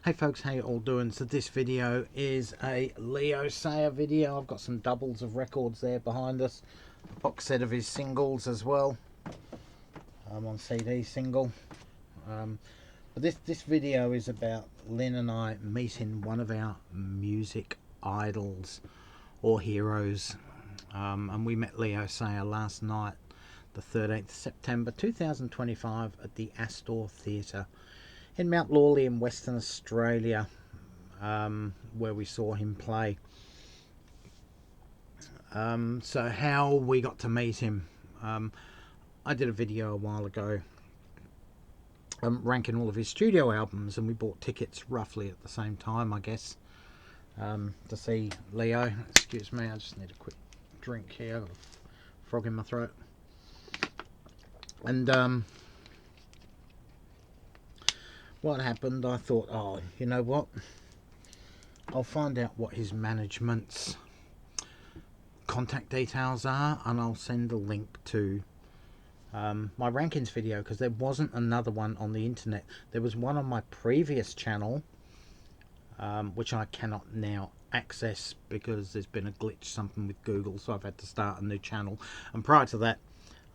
Hey folks, how you all doing? So this video is a Leo Sayer video. I've got some doubles of records there behind us. A box set of his singles as well. I'm on CD single. But this video is about Lynn and I meeting one of our music idols or heroes. And we met Leo Sayer last night, the 13th September 2025 at the Astor Theatre in Mount Lawley in Western Australia, where we saw him play. So how we got to meet him, I did a video a while ago ranking all of his studio albums, and we bought tickets roughly at the same time, I guess, to see Leo. Excuse me, I just need a quick drink here. I've got a frog in my throat. And what happened, I thought, oh, you know what, I'll find out what his management's contact details are, and I'll send a link to my rankings video, because there wasn't another one on the internet. There was one on my previous channel, which I cannot now access because there's been a glitch, something with Google, so I've had to start a new channel. And prior to that,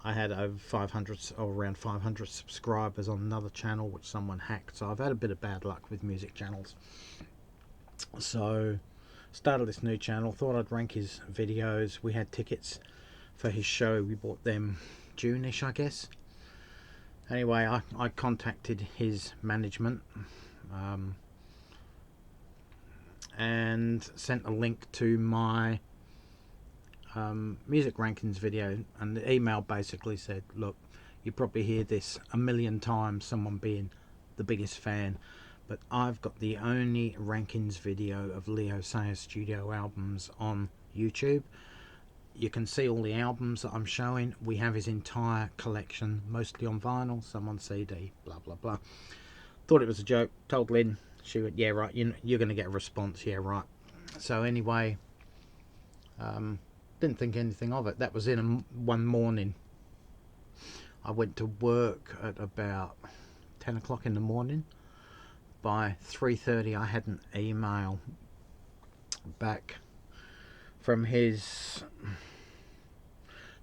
I had over 500 or around 500 subscribers on another channel which someone hacked, so I've had a bit of bad luck with music channels. So started this new channel, thought I'd rank his videos. We had tickets for his show, we bought them June-ish, I guess. Anyway, I contacted his management and sent a link to my music rankings video, and the email basically said, look, you probably hear this a million times, someone being the biggest fan, but I've got the only rankings video of Leo Sayer's studio albums on YouTube. You can see all the albums that I'm showing. We have his entire collection, mostly on vinyl, some on CD, blah blah blah. Thought it was a joke, told Lynn. She went, yeah right, you're going to get a response, yeah right. So anyway, didn't think anything of it. That was in one morning. I went to work at about 10 o'clock in the morning. By 3:30 I had an email back from his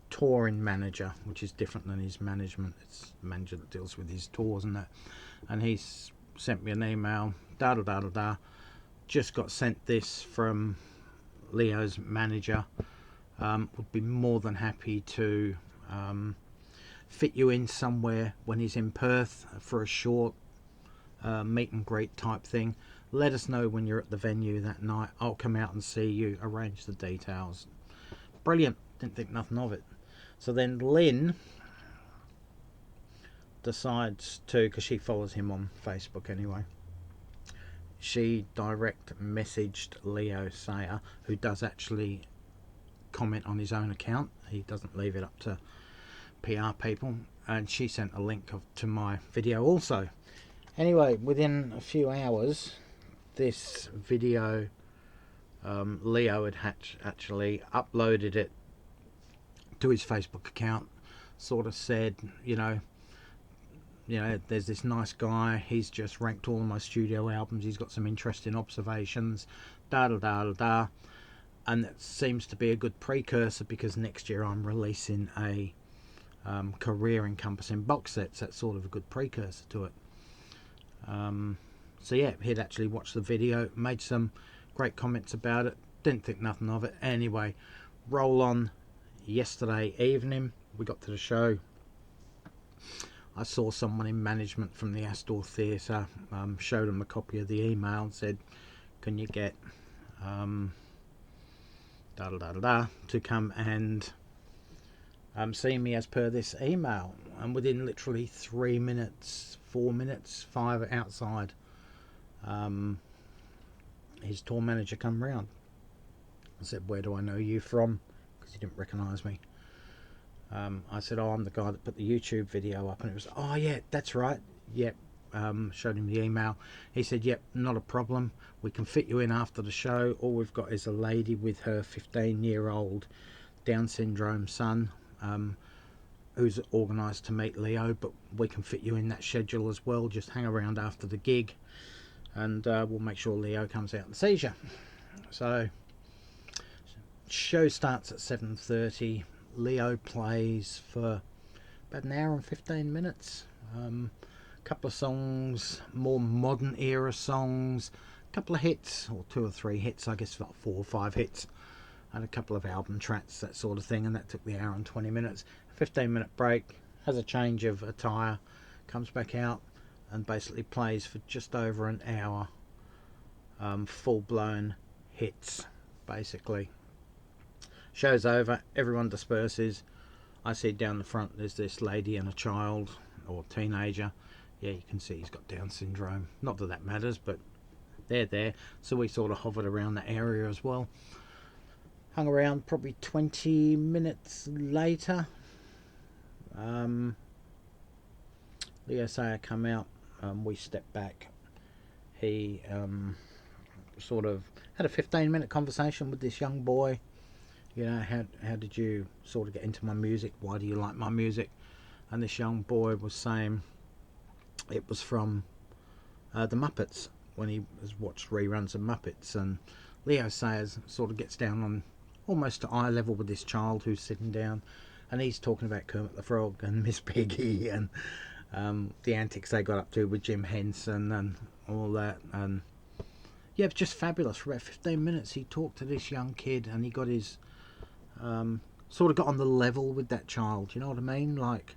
touring manager, which is different than his management. It's the manager that deals with his tours and that. And he sent me an email, just got sent this from Leo's manager. Would be more than happy to fit you in somewhere when he's in Perth for a short meet and greet type thing. Let us know when you're at the venue that night. I'll come out and see you, arrange the details. Brilliant. Didn't think nothing of it. So then Lynn decides to, because she follows him on Facebook anyway, she direct messaged Leo Sayer, who does actually comment on his own account. He doesn't leave it up to PR people, and she sent a link to my video also. Anyway, within a few hours, this video, Leo had actually uploaded it to his Facebook account. Sort of said, you know, there's this nice guy, he's just ranked all of my studio albums, he's got some interesting observations, and that seems to be a good precursor, because next year I'm releasing a career encompassing box set, so that's sort of a good precursor to it. So yeah, he'd actually watched the video, made some great comments about it, didn't think nothing of it. Anyway, roll on yesterday evening, we got to the show. I saw someone in management from the Astor Theatre, showed him a copy of the email and said, can you get to come and see me as per this email. And within literally 3 minutes, 4 minutes, 5 outside, his tour manager come round. I said, where do I know you from? Because he didn't recognise me. I said, oh, I'm the guy that put the YouTube video up. And it was, oh yeah, that's right, yep. Showed him the email. He said, yep, not a problem, we can fit you in after the show. All we've got is a lady with her 15-year-old Down syndrome son, who's organised to meet Leo, but we can fit you in that schedule as well. Just hang around after the gig. and we'll make sure Leo comes out in the seizure. So show starts at 7:30. Leo plays for about an hour and 15 minutes. Couple of songs, more modern era songs, couple of hits, or 2 or 3 hits, I guess about 4 or 5 hits, and a couple of album tracks, that sort of thing, and that took the hour and 20 minutes. 15-minute break, has a change of attire, comes back out and basically plays for just over an hour. Full-blown hits, basically. Show's over, everyone disperses. I see down the front there's this lady and a child, or teenager. Yeah, you can see he's got Down syndrome. Not that that matters, but they're there. So we sort of hovered around that area as well. Hung around probably 20 minutes later. Leo Sayer come out. We stepped back. He sort of had a 15-minute conversation with this young boy. You know, how did you sort of get into my music? Why do you like my music? And this young boy was saying it was from the Muppets, when he has watched reruns of Muppets. And Leo Sayers sort of gets down on almost to eye level with this child who's sitting down, and he's talking about Kermit the Frog and Miss Piggy and the antics they got up to with Jim Henson and all that. And yeah, it was just fabulous. For about 15 minutes he talked to this young kid, and he got his sort of got on the level with that child, you know what I mean? Like,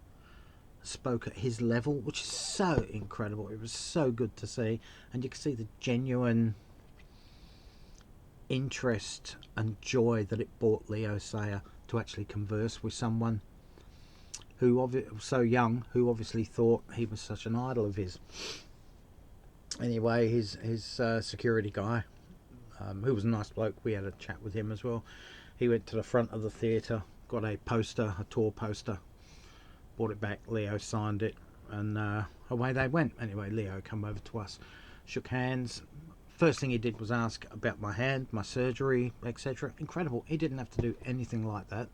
spoke at his level, which is so incredible. It was so good to see, and you could see the genuine interest and joy that it brought Leo Sayer to actually converse with someone who was so young, who obviously thought he was such an idol of his. Anyway, his security guy, who was a nice bloke, we had a chat with him as well. He went to the front of the theatre, got a poster, a tour poster, brought it back. Leo signed it, and away they went. Anyway, Leo came over to us, shook hands. First thing he did was ask about my hand, my surgery, etc. Incredible. He didn't have to do anything like that.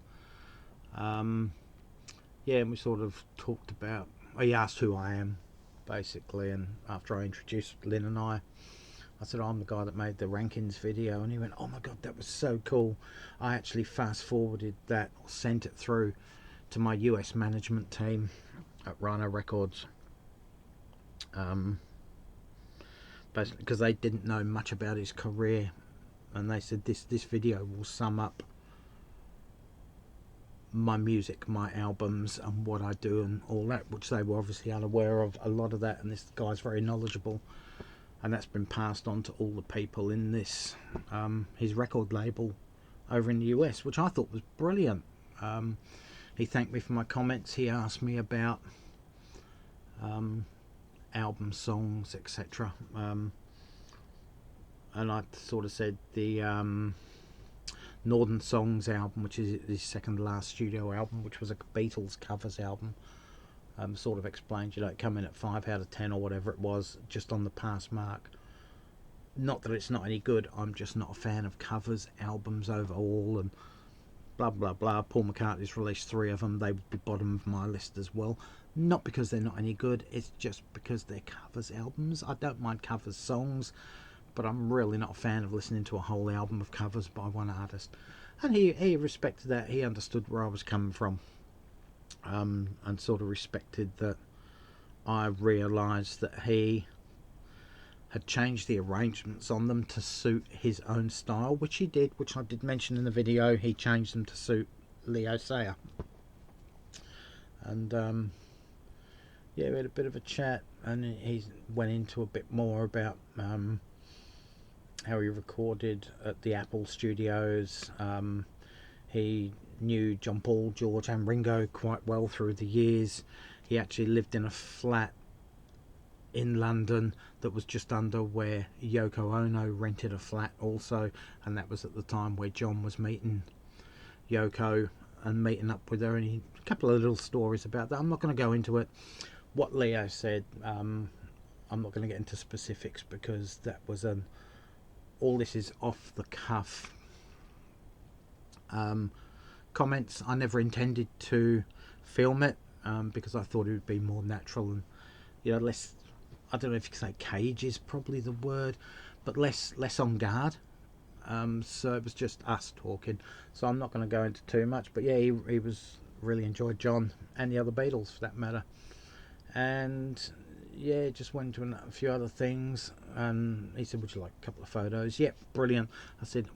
Yeah, and we sort of talked about, he asked who I am, basically, and after I introduced Lynne and I said, I'm the guy that made the Rankins video, and he went, oh my god, that was so cool. I actually fast forwarded that, or sent it through to my US management team at Rhino Records, basically because they didn't know much about his career, and they said this video will sum up my music, my albums, and what I do and all that, which they were obviously unaware of a lot of that. And this guy's very knowledgeable, and that's been passed on to all the people in this his record label over in the US, which I thought was brilliant. He thanked me for my comments. He asked me about album songs, etc. And I sort of said the Northern Songs album, which is his second last studio album, which was a Beatles covers album. Sort of explained, you know, it come in at 5 out of 10 or whatever it was, just on the pass mark. Not that it's not any good, I'm just not a fan of covers albums overall, and blah blah blah. Paul McCartney's released 3 of them, they would be bottom of my list as well. Not because they're not any good, it's just because they're covers albums. I don't mind covers songs, but I'm really not a fan of listening to a whole album of covers by one artist. And he respected that. He understood where I was coming from, and sort of respected that I realised that he had changed the arrangements on them to suit his own style, which he did, which I did mention in the video. He changed them to suit Leo Sayer. And yeah, we had a bit of a chat, and he went into a bit more about how he recorded at the Apple Studios. He knew John Paul, George and Ringo quite well through the years. He actually lived in a flat in London that was just under where Yoko Ono rented a flat also, and that was at the time where John was meeting Yoko and meeting up with her, and a couple of little stories about that. I'm not going to go into it. What Leo said, I'm not going to get into specifics, because that was all this is off the cuff comments. I never intended to film it, because I thought it would be more natural and, you know, less, I don't know if you could say cage is probably the word, but less on guard. So it was just us talking. So I'm not going to go into too much, but yeah, he was really enjoyed John and the other Beatles for that matter. And yeah, just went into a few other things, and he said, would you like a couple of photos? Yep, brilliant. I said,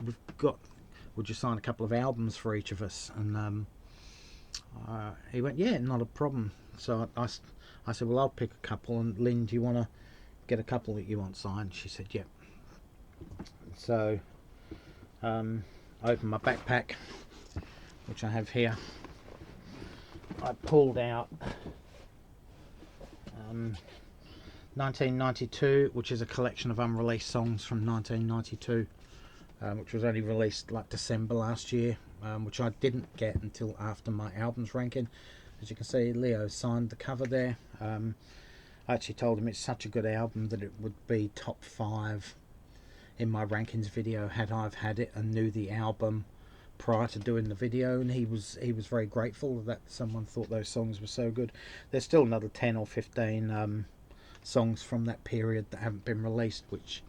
would you sign a couple of albums for each of us? And he went, yeah, not a problem. So I said, well, I'll pick a couple, and Lynne, do you want to get a couple that you want signed? She said, yep. So I opened my backpack, which I have here. I pulled out 1992, which is a collection of unreleased songs from 1992, which was only released like December last year, which I didn't get until after my albums ranking. As you can see, Leo signed the cover there. I actually told him it's such a good album that it would be top 5 in my rankings video had I've had it and knew the album prior to doing the video, and he was very grateful that someone thought those songs were so good. There's still another 10 or 15 songs from that period that haven't been released, which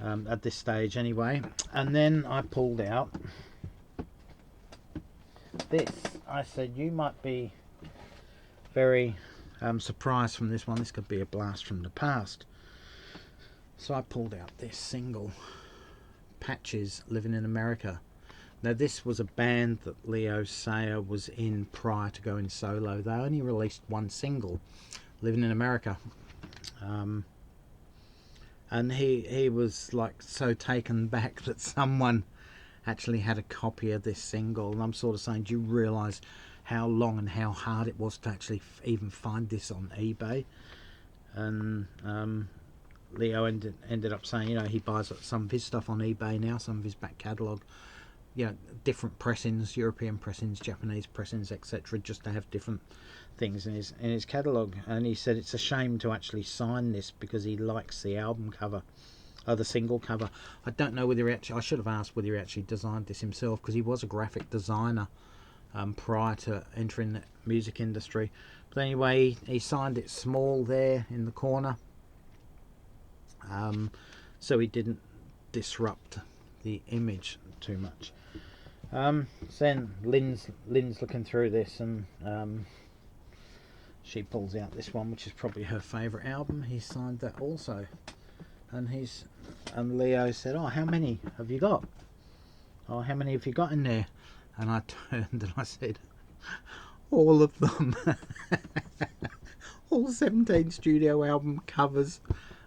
at this stage anyway. And then I pulled out this. I said, you might be very surprised from this one. This could be a blast from the past. So I pulled out this single, Patches, Living in America. Now this was a band that Leo Sayer was in prior to going solo. They only released one single, Living in America. And he was like so taken back that someone actually had a copy of this single. And I'm sort of saying, do you realise how long and how hard it was to actually even find this on eBay? And Leo ended up saying, you know, he buys some of his stuff on eBay now, some of his back catalogue, you know, different pressings, European pressings, Japanese pressings, etc., just to have different things in his catalogue. And he said it's a shame to actually sign this because he likes the album cover, the single cover. I don't know whether I should have asked whether he actually designed this himself, because he was a graphic designer prior to entering the music industry. But anyway, he signed it small there in the corner, so he didn't disrupt the image too much. So then Lynn's looking through this, and she pulls out this one, which is probably her favourite album. He signed that also, and Leo said, "Oh, how many have you got? Oh, how many have you got in there?" And I turned and I said, "All of them." All 17 studio album covers.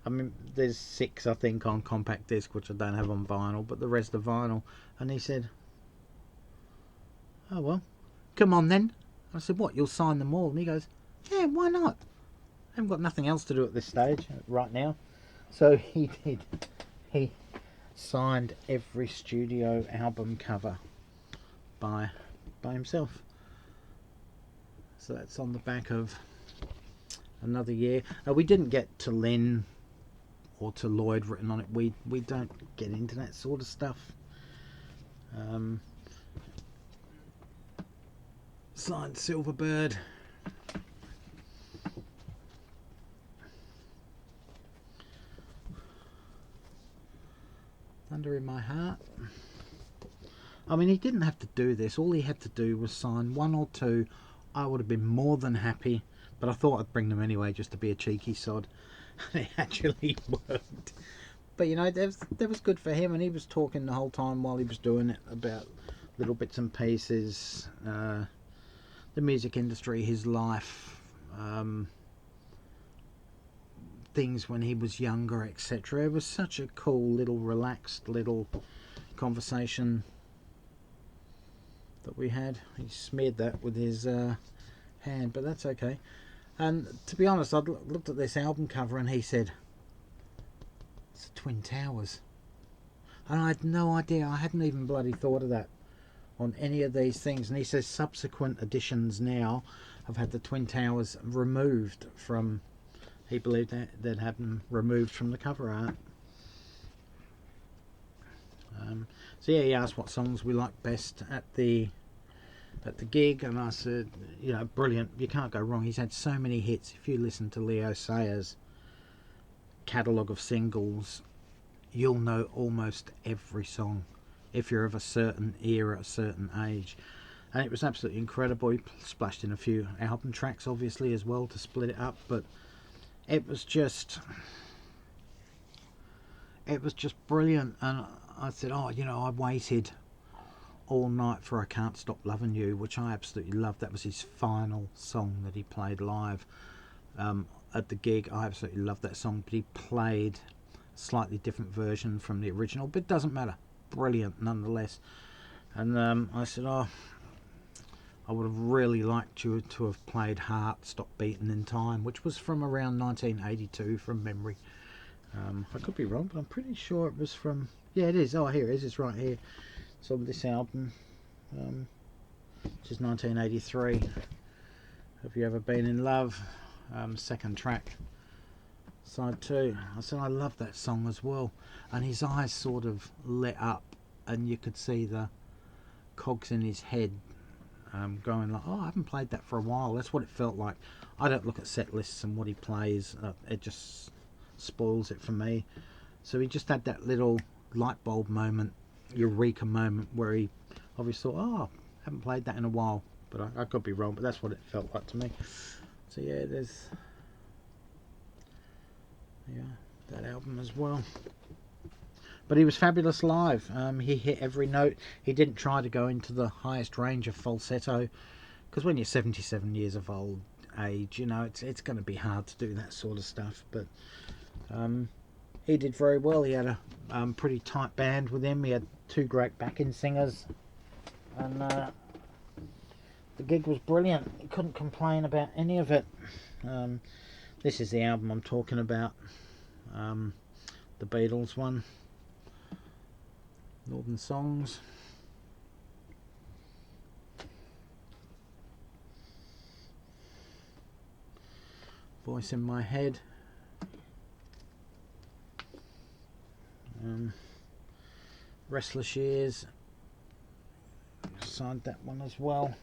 I mean, there's 6 I think on compact disc, which I don't have on vinyl, but the rest are vinyl. And he said, "Oh well, come on then." I said, "What, you'll sign them all?" And he goes, "Yeah, why not? I haven't got nothing else to do at this stage right now." So he did. He signed every studio album cover by himself. So that's on the back of Another Year. We didn't get to Lynne or to Lloyd written on it. We don't get into that sort of stuff. Signed Silverbird. Thunder in My Heart. I mean, he didn't have to do this. All he had to do was sign 1 or 2. I would have been more than happy, but I thought I'd bring them anyway just to be a cheeky sod. And it actually worked. But you know, that was good for him, and he was talking the whole time while he was doing it about little bits and pieces, the music industry, his life, things when he was younger, etc. It was such a cool little relaxed little conversation that we had. He smeared that with his hand, but that's okay. And to be honest, I looked at this album cover and he said, "It's the Twin Towers." And I had no idea. I hadn't even bloody thought of that on any of these things. And he says subsequent editions now have had the Twin Towers removed from, he believed that they'd had them removed from the cover art. So yeah, he asked what songs we liked best at the gig, and I said, you know, brilliant, you can't go wrong. He's had so many hits. If you listen to Leo Sayers catalogue of singles, you'll know almost every song if you're of a certain era, a certain age. And it was absolutely incredible. He splashed in a few album tracks obviously as well to split it up, but it was just brilliant. And I said, oh, you know, I waited all night for I Can't Stop Loving You, which I absolutely loved. That was his final song that he played live at the gig. I absolutely loved that song, but he played a slightly different version from the original, but it doesn't matter, brilliant nonetheless. And I said, oh, I would have really liked you to have played Heart Stop Beating in Time, which was from around 1982 from memory. I could be wrong, but I'm pretty sure it was from, yeah, it is. Oh, here it is. It's right here. It's on this album, which is 1983. Have You Ever Been in Love? Second track, side 2. I said I love that song as well, and his eyes sort of lit up, and you could see the cogs in his head going like, oh, I haven't played that for a while. That's what it felt like. I don't look at set lists and what he plays. It just spoils it for me. So he just had that little light bulb moment, eureka moment, where he obviously thought, oh, I haven't played that in a while. But I could be wrong, but that's what it felt like to me. So yeah, there's that album as well. But he was fabulous live. He hit every note. He didn't try to go into the highest range of falsetto, because when you're 77 years of old age, you know, it's going to be hard to do that sort of stuff. But he did very well. He had a pretty tight band with him. He had 2 great backing singers, and the gig was brilliant. He couldn't complain about any of it. This is the album I'm talking about, the Beatles one, Northern Songs. Voice in My Head. Restless Years. Signed that one as well.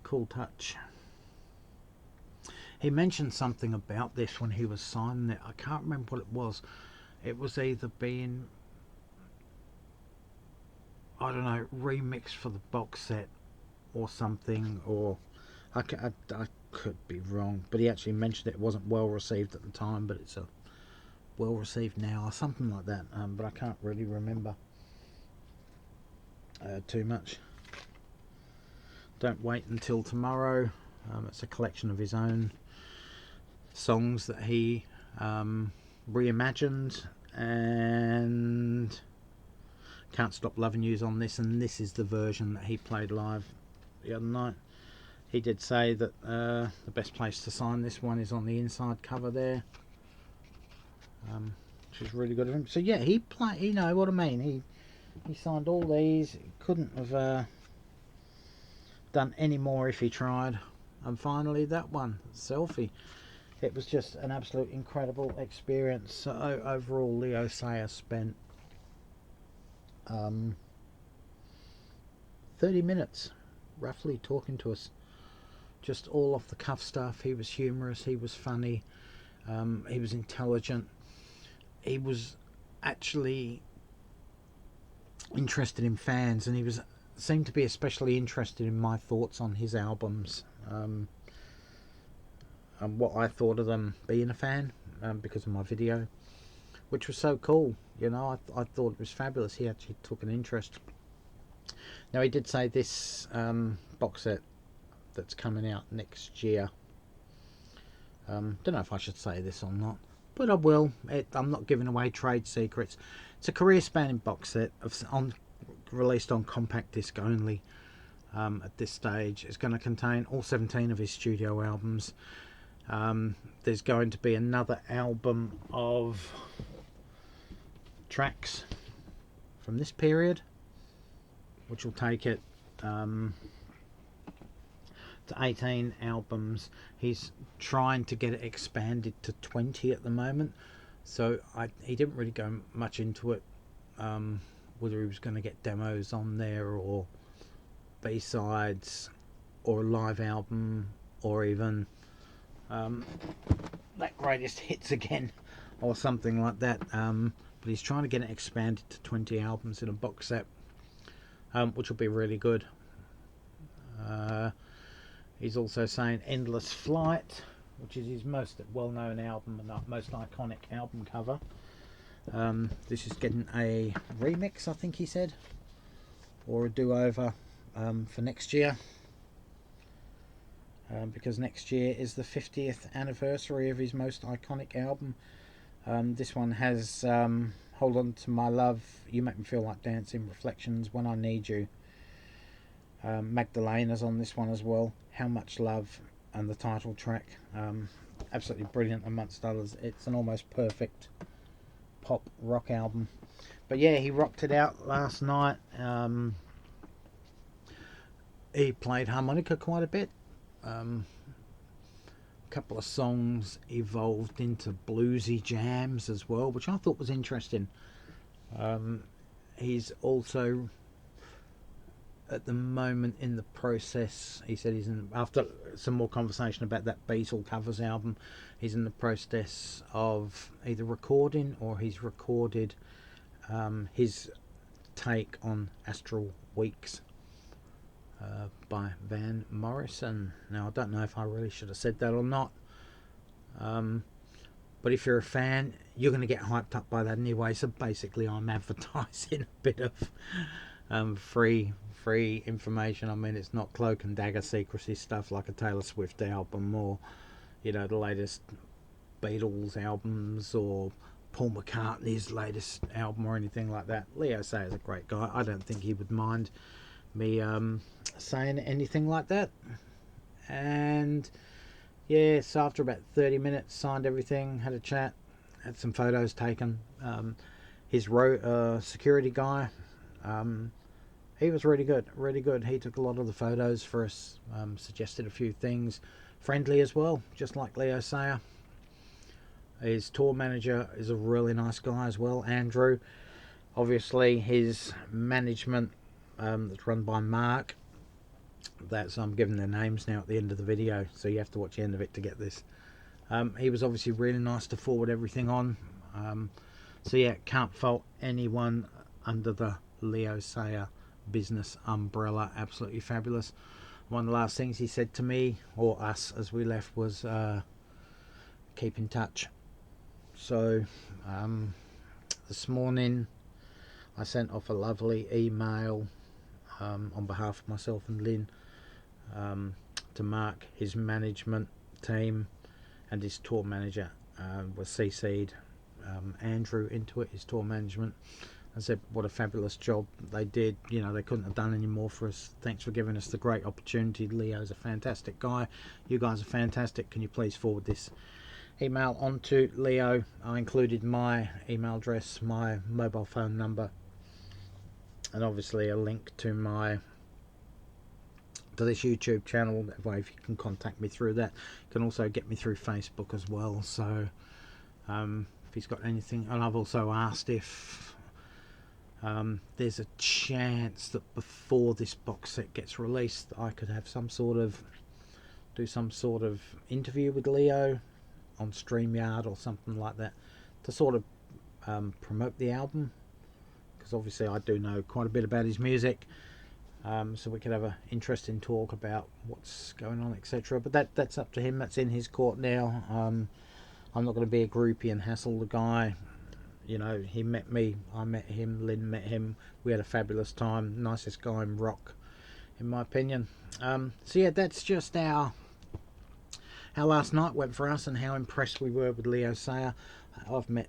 Cool Touch. He mentioned something about this when he was signing it. I can't remember what it was. It was either being, I don't know, remixed for the box set or something, or I could be wrong, but he actually mentioned it wasn't well received at the time, but it's a well received now or something like that. But I can't really remember too much. Don't Wait Until Tomorrow. It's a collection of his own songs that he reimagined, and Can't Stop Loving You's on this, and this is the version that he played live the other night. He did say that the best place to sign this one is on the inside cover there, which is really good of him. So yeah, he played, you know what I mean, he signed all these. He couldn't have done any more if he tried. And finally that one, Selfie. It was just an absolute incredible experience. So overall, Leo Sayer spent 30 minutes roughly talking to us, just all off the cuff stuff. He was humorous, he was funny, he was intelligent, he was actually interested in fans, and he seemed to be especially interested in my thoughts on his albums, and what I thought of them being a fan, because of my video, which was so cool. You know, I thought it was fabulous. He actually took an interest. Now, he did say this box set that's coming out next year, don't know if I should say this or not, but I will. I'm not giving away trade secrets. It's a career spanning box set released on compact disc only. At this stage, it's going to contain all 17 of his studio albums. There's going to be another album of tracks from this period, which will take it to 18 albums. He's trying to get it expanded to 20 at the moment, so he didn't really go much into it, whether he was going to get demos on there or B-sides or a live album or even that greatest hits again, or something like that. But he's trying to get it expanded to 20 albums in a box set, which will be really good. He's also saying Endless Flight, which is his most well-known album and most iconic album cover. This is getting a remix, I think he said, or a do-over for next year, because next year is the 50th anniversary of his most iconic album. This one has Hold On To My Love, You Make Me Feel Like Dancing, Reflections, When I Need You. Magdalena's on this one as well, How Much Love, and the title track. Absolutely brilliant amongst others. It's an almost perfect pop rock album. But yeah, he rocked it out last night. He played harmonica quite a bit. A couple of songs evolved into bluesy jams as well, which I thought was interesting. He's also at the moment in the process, he said after some more conversation about that Beatle covers album, he's in the process of either recording or he's recorded his take on Astral Weeks by Van Morrison. Now I don't know if I really should have said that or not, but if you're a fan, you're going to get hyped up by that anyway. So basically I'm advertising a bit of free information. I mean, it's not cloak and dagger secrecy stuff like a Taylor Swift album or, you know, the latest Beatles albums or Paul McCartney's latest album or anything like that. Leo Sayer's a great guy. I don't think he would mind me saying anything like that. And yeah, so after about 30 minutes, signed everything, had a chat, had some photos taken. His security guy, he was really good. He took a lot of the photos for us, suggested a few things. Friendly as well, just like Leo Sayer. His tour manager is a really nice guy as well, Andrew. Obviously his management, that's run by Mark, I'm giving their names now at the end of the video, so you have to watch the end of it to get this. He was obviously really nice to forward everything on. So yeah, can't fault anyone under the Leo Sayer business umbrella. Absolutely fabulous. One of the last things he said to me, or us as we left, was keep in touch. So this morning I sent off a lovely email on behalf of myself and Lynne to Mark, his management team, and his tour manager was CC'd Andrew into it, his tour management. I said what a fabulous job they did. You know, they couldn't have done any more for us. Thanks for giving us the great opportunity. Leo's a fantastic guy. You guys are fantastic. Can you please forward this email on to Leo? I included my email address, my mobile phone number, and obviously a link to this YouTube channel. That way, if you can contact me through that, you can also get me through Facebook as well. So if he's got anything, and I've also asked if there's a chance that before this box set gets released, I could have do some sort of interview with Leo on StreamYard or something like that to sort of promote the album, because obviously I do know quite a bit about his music, so we could have an interesting talk about what's going on, etc. But that's up to him. That's in his court now. I'm not going to be a groupie and hassle the guy. You know, he met me, I met him, Lynne met him. We had a fabulous time. Nicest guy in rock, in my opinion. So yeah, that's just how last night went for us and how impressed we were with Leo Sayer. I've met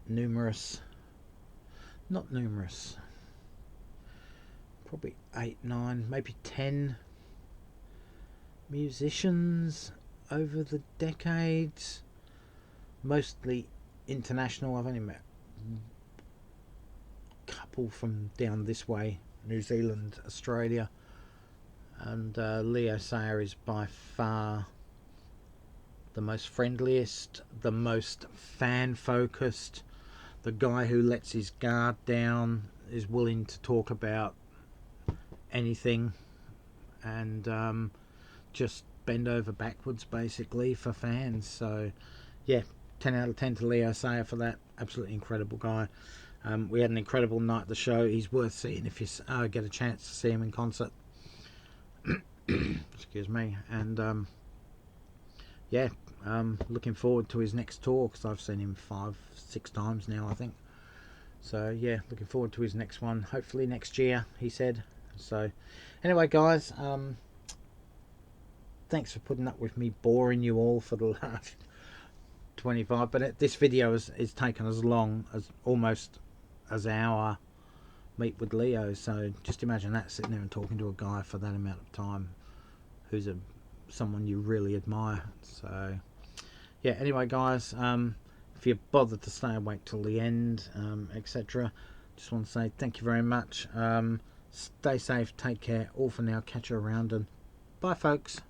probably 8, 9, maybe 10 musicians over the decades, mostly international. I've only met a couple from down this way, New Zealand, Australia, and Leo Sayer is by far the most friendliest, the most fan focused, the guy who lets his guard down, is willing to talk about anything, and just bend over backwards basically for fans. So yeah, 10 out of 10 to Leo Sayer for that. Absolutely incredible guy. We had an incredible night at the show. He's worth seeing if you get a chance to see him in concert. Excuse me. And yeah, looking forward to his next tour, because I've seen him 5-6 times now, I think. So yeah, looking forward to his next one, hopefully next year, he said. So anyway, guys, thanks for putting up with me boring you all for the last 25, but this video is taken as long as almost as our meet with Leo. So just imagine that, sitting there and talking to a guy for that amount of time who's someone you really admire. So yeah, anyway guys, if you bothered to stay awake till the end, etc., just want to say thank you very much. Stay safe, take care, all for now, catch you around, and bye folks.